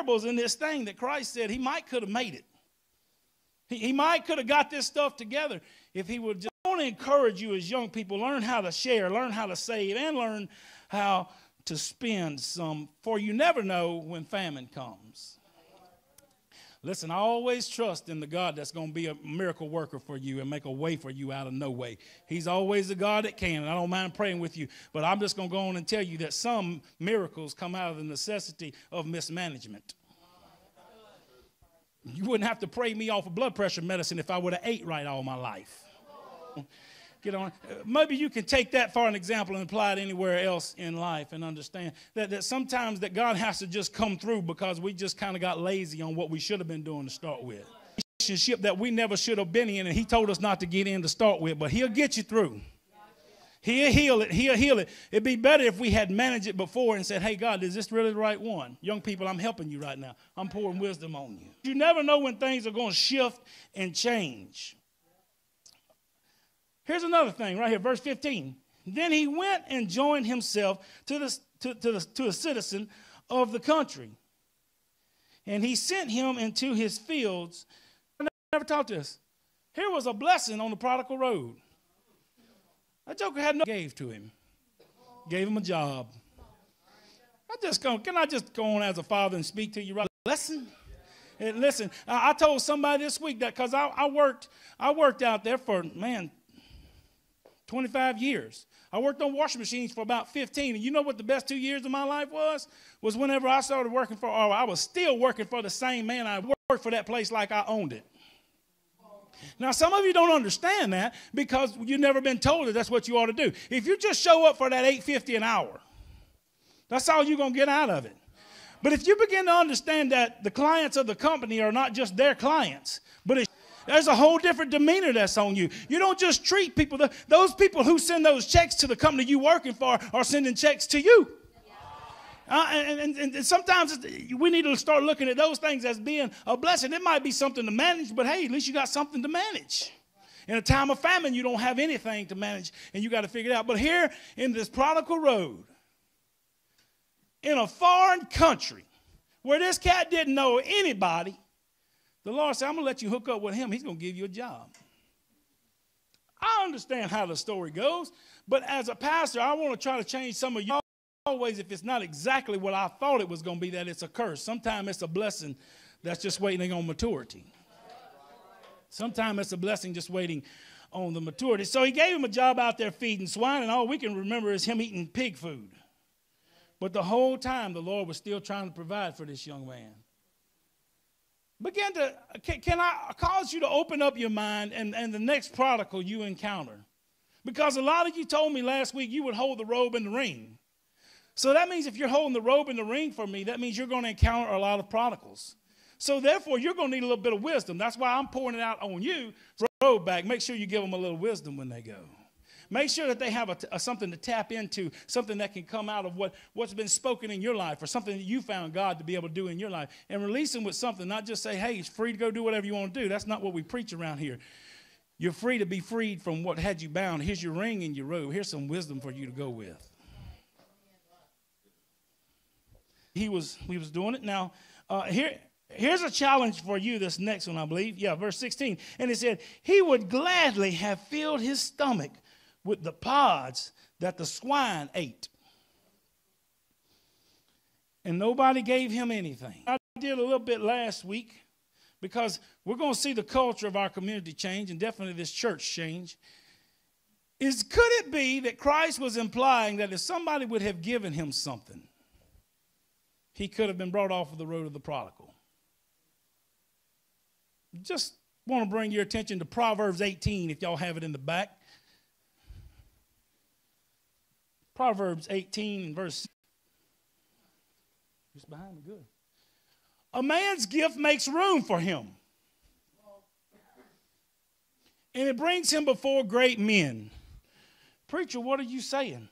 parables in this thing that Christ said he might could have made it. He might could have got this stuff together if he would just. I want to encourage you as young people, learn how to share, learn how to save, and learn how to spend some, for you never know when famine comes. Listen, I always trust in the God that's going to be a miracle worker for you and make a way for you out of no way. He's always the God that can, and I don't mind praying with you. But I'm just going to go on and tell you that some miracles come out of the necessity of mismanagement. You wouldn't have to pray me off of blood pressure medicine if I would have ate right all my life. Get on. Maybe you can take that for an example and apply it anywhere else in life and understand that sometimes that God has to just come through because we just kind of got lazy on what we should have been doing to start with. Relationship that we never should have been in, and he told us not to get in to start with, but he'll get you through. He'll heal it. He'll heal it. It'd be better if we had managed it before and said, hey, God, is this really the right one? Young people, I'm helping you right now. I'm pouring wisdom on you. You never know when things are going to shift and change. Here's another thing right here, verse 15. Then he went and joined himself to a citizen of the country. And he sent him into his fields. I never taught this. Here was a blessing on the prodigal road. That joker had no gave to him. Gave him a job. Can I just go on as a father and speak to you right? Lesson? And listen, I told somebody this week that because I worked out there for, 25 years. I worked on washing machines for about 15. And you know what the best 2 years of my life was? Was whenever I started working for, or I was still working for the same man. I worked for that place like I owned it. Now, some of you don't understand that because you've never been told that that's what you ought to do. If you just show up for that $8.50 an hour, that's all you're going to get out of it. But if you begin to understand that the clients of the company are not just their clients, but there's a whole different demeanor that's on you. You don't just treat people. Those people who send those checks to the company you're working for are sending checks to you. And sometimes we need to start looking at those things as being a blessing. It might be something to manage, but hey, at least you got something to manage. In a time of famine, you don't have anything to manage, and you got to figure it out. But here in this prodigal road, in a foreign country, where this cat didn't know anybody, the Lord said, I'm going to let you hook up with him. He's going to give you a job. I understand how the story goes, but as a pastor, I want to try to change some of you. Always, if it's not exactly what I thought it was going to be, that it's a curse. Sometimes it's a blessing that's just waiting on maturity. Sometimes it's a blessing just waiting on the maturity. So he gave him a job out there feeding swine, and all we can remember is him eating pig food. But the whole time, the Lord was still trying to provide for this young man. Can I cause you to open up your mind and the next prodigal you encounter? Because a lot of you told me last week you would hold the robe and the ring. So that means if you're holding the robe and the ring for me, that means you're going to encounter a lot of prodigals. So therefore, you're going to need a little bit of wisdom. That's why I'm pouring it out on you. Robe back. Make sure you give them a little wisdom when they go. Make sure that they have something to tap into, something that can come out of what's been spoken in your life or something that you found God to be able to do in your life. And release them with something, not just say, hey, it's free to go do whatever you want to do. That's not what we preach around here. You're free to be freed from what had you bound. Here's your ring and your robe. Here's some wisdom for you to go with. He was doing it. Now, here's a challenge for you, this next one, I believe. Yeah, verse 16. And it said, he would gladly have filled his stomach with the pods that the swine ate. And nobody gave him anything. I did a little bit last week because we're going to see the culture of our community change and definitely this church change. Could it be that Christ was implying that if somebody would have given him something, he could have been brought off of the road of the prodigal? Just want to bring your attention to Proverbs 18, if y'all have it in the back. Proverbs 18, verse. Just behind me, good. A man's gift makes room for him, and it brings him before great men. Preacher, what are you saying?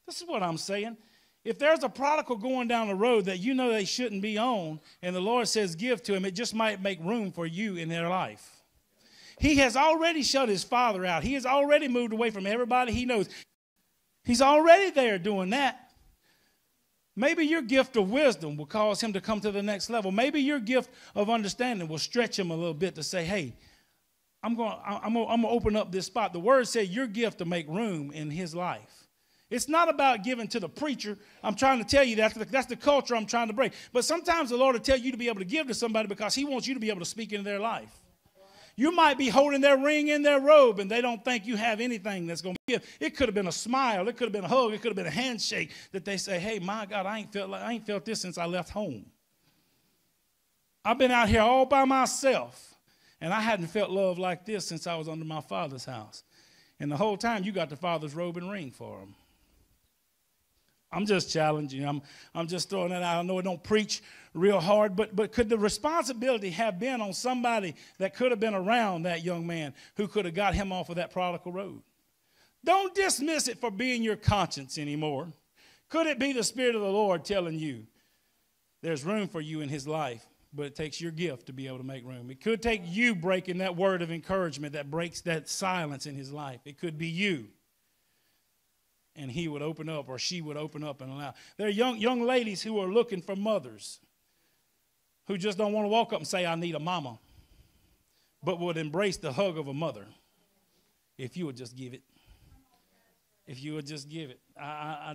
This is what I'm saying. If there's a prodigal going down the road that you know they shouldn't be on, and the Lord says give to him, it just might make room for you in their life. He has already shut his father out. He has already moved away from everybody he knows. He's already there doing that. Maybe your gift of wisdom will cause him to come to the next level. Maybe your gift of understanding will stretch him a little bit to say, hey, I'm going to open up this spot. The word said your gift to make room in his life. It's not about giving to the preacher. I'm trying to tell you that's the culture I'm trying to break. But sometimes the Lord will tell you to be able to give to somebody because he wants you to be able to speak into their life. You might be holding their ring in their robe and they don't think you have anything that's going to give. It could have been a smile. It could have been a hug. It could have been a handshake that they say, hey, my God, I ain't felt this since I left home. I've been out here all by myself and I hadn't felt love like this since I was under my father's house. And the whole time you got the father's robe and ring for him. I'm just challenging you. I'm just throwing that out. I know it don't preach real hard, but could the responsibility have been on somebody that could have been around that young man who could have got him off of that prodigal road? Don't dismiss it for being your conscience anymore. Could it be the Spirit of the Lord telling you there's room for you in his life, but it takes your gift to be able to make room? It could take you breaking that word of encouragement that breaks that silence in his life. It could be you. And he would open up or she would open up and allow. There are young ladies who are looking for mothers who just don't want to walk up and say, I need a mama, but would embrace the hug of a mother if you would just give it. If you would just give it.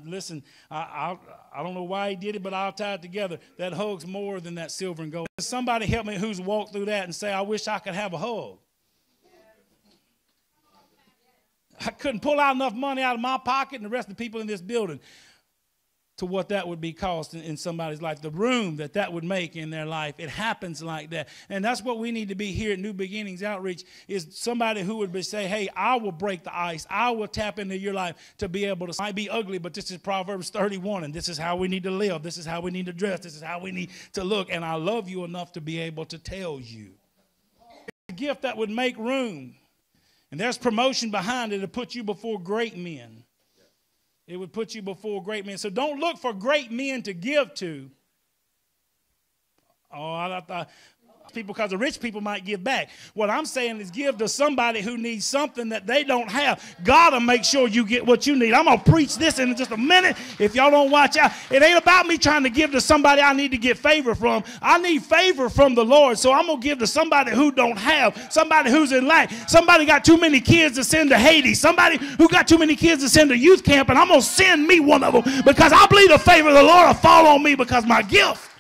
Listen, I don't know why he did it, but I'll tie it together. That hug's more than that silver and gold. Somebody help me who's walked through that and say, I wish I could have a hug. I couldn't pull out enough money out of my pocket and the rest of the people in this building to what that would be cost in somebody's life. The room that would make in their life. It happens like that. And that's what we need to be here at New Beginnings Outreach, is somebody who would say, hey, I will break the ice. I will tap into your life to be able to. It might be ugly, but this is Proverbs 31, and this is how we need to live. This is how we need to dress. This is how we need to look. And I love you enough to be able to tell you. It's a gift that would make room. And there's promotion behind it to put you before great men. It would put you before great men. So don't look for great men to give to. Oh, I thought people, because the rich people might give back. What I'm saying is give to somebody who needs something that they don't have. God will make sure you get what you need. I'm going to preach this in just a minute if y'all don't watch out. It ain't about me trying to give to somebody I need to get favor from. I need favor from the Lord, so I'm going to give to somebody who don't have, somebody who's in lack, somebody got too many kids to send to Haiti, somebody who got too many kids to send to youth camp, and I'm going to send me one of them because I believe the favor of the Lord will fall on me because my gift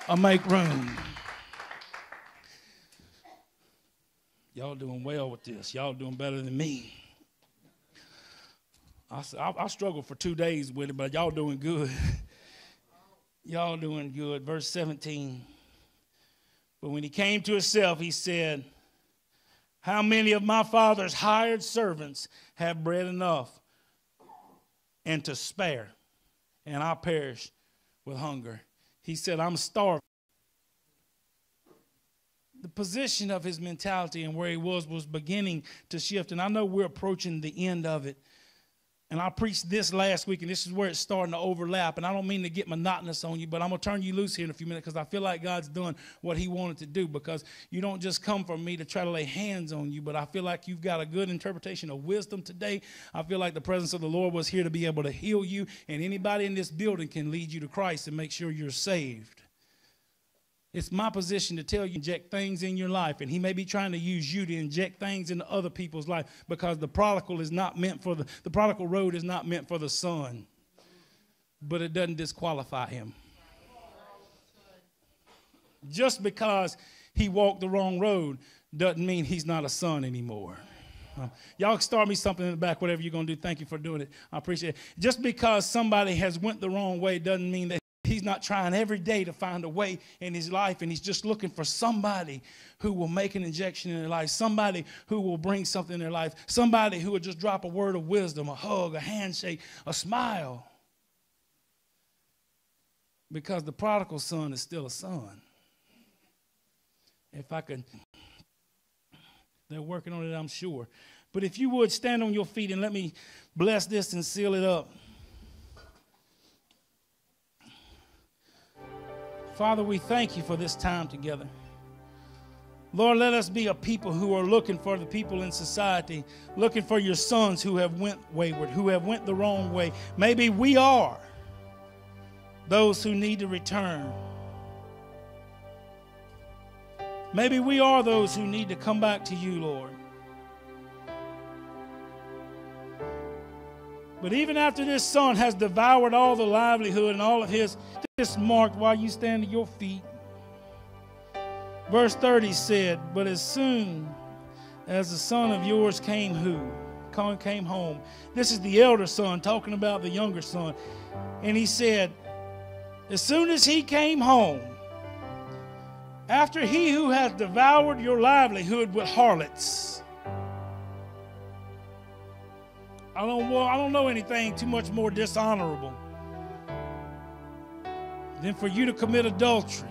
will make room. Y'all doing well with this. Y'all doing better than me. I struggled for 2 days with it, but y'all doing good. Y'all doing good. Verse 17. But when he came to himself, he said, how many of my father's hired servants have bread enough and to spare, and I perish with hunger? He said, I'm starving. The position of his mentality and where he was beginning to shift. And I know we're approaching the end of it. And I preached this last week, and this is where it's starting to overlap. And I don't mean to get monotonous on you, but I'm going to turn you loose here in a few minutes because I feel like God's done what he wanted to do, because you don't just come from me to try to lay hands on you, but I feel like you've got a good interpretation of wisdom today. I feel like the presence of the Lord was here to be able to heal you, and anybody in this building can lead you to Christ and make sure you're saved. It's my position to tell you, inject things in your life, and he may be trying to use you to inject things into other people's life, because the prodigal is not meant for the prodigal road is not meant for the son, but it doesn't disqualify him. Just because he walked the wrong road doesn't mean he's not a son anymore. Y'all can start me something in the back, whatever you're going to do. Thank you for doing it. I appreciate it. Just because somebody has went the wrong way doesn't mean that he's not trying every day to find a way in his life, and he's just looking for somebody who will make an injection in their life, somebody who will bring something in their life, somebody who will just drop a word of wisdom, a hug, a handshake, a smile. Because the prodigal son is still a son. If I could, they're working on it, I'm sure. But if you would stand on your feet and let me bless this and seal it up. Father, we thank you for this time together. Lord, let us be a people who are looking for the people in society, looking for your sons who have went wayward, who have went the wrong way. Maybe we are. those who need to return. Maybe we are those who need to come back to you, Lord. But even after this son has devoured all the livelihood and all of his, this marked while you stand at your feet. Verse 30 said, but as soon as the son of yours came home. This is the elder son talking about the younger son. And he said, as soon as he came home, after he who has devoured your livelihood with harlots. I don't know anything too much more dishonorable than for you to commit adultery